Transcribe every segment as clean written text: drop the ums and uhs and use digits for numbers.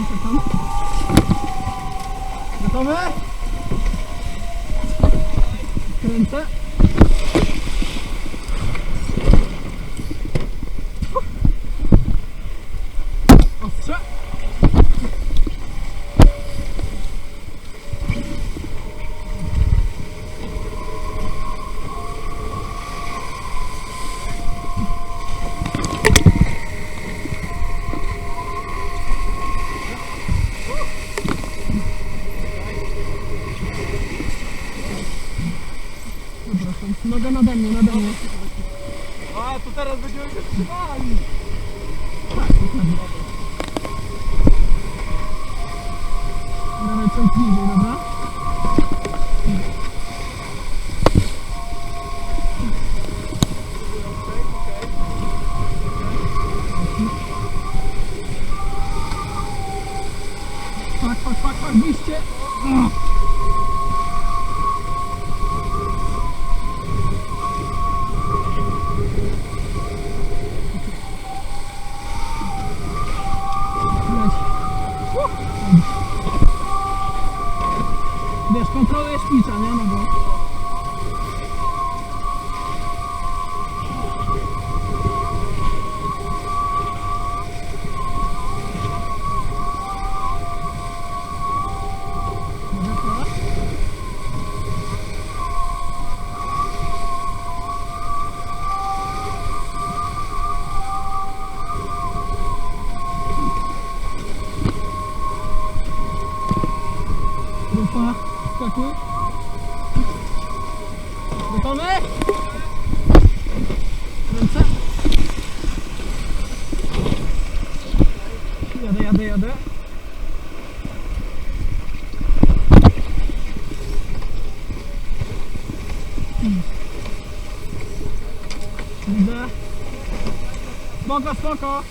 czekam. Gotowy? Kręcę. Ostrze. Noga nade mnie, nade mnie. A, to teraz będziemy się trzymali. Tak, dokładnie. Dawaj coś bliżej, dobra? Pak, bliżcie. Wiesz, kontrolujesz picza, nie? No bo... Może to? Grupa, skakuj. Gotowy? Ręce. Jadę. Widzę. Spoko.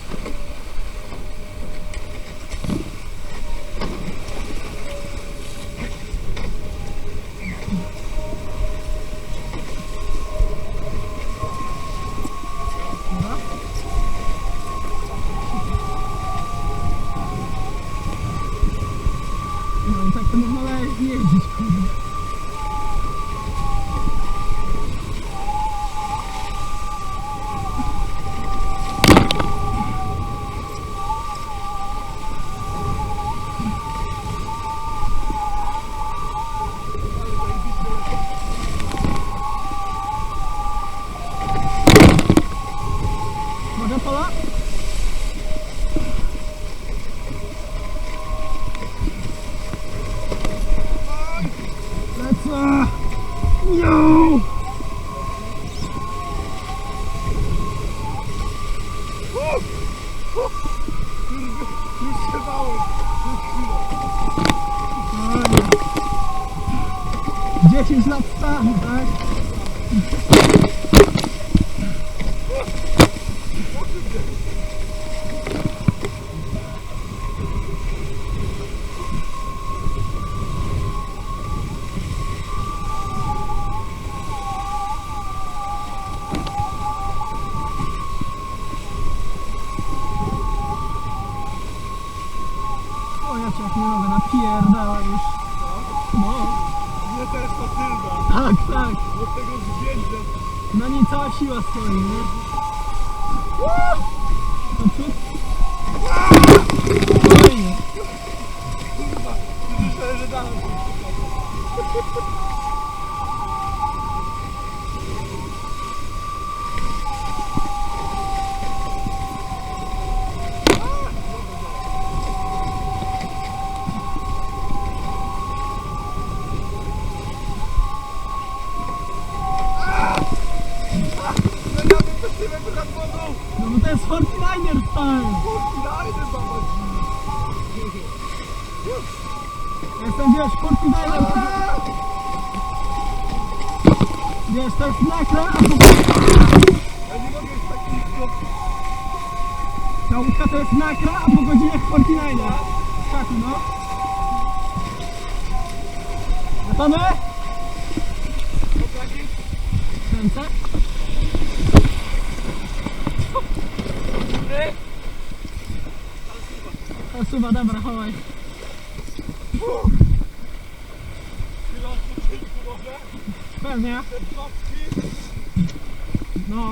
No i tak to można jeździć, kurde. Może pola? Lecę! No! Już się bałem. 10 lat stanu, tak? O, ja cię jak nie mogę, napierdala już. No. Nie też ta tylna. Tak. Od tego zdjęcia. Na niej cała siła stoi, nie? Naprzód. Spokojnie. Kurwa, myślałem, że dałem. No bo to jest 49er style. Jestem, wiesz, 49er. Wiesz, to jest nakra, a po... Ta łódka to jest nakra, a po godzinach 49er. Skaku, no. Gotowy? Kręcę. O, suwa, dobra, chowaj. Chwila odpoczynku może? Pewnie. Te 2 krwi. No.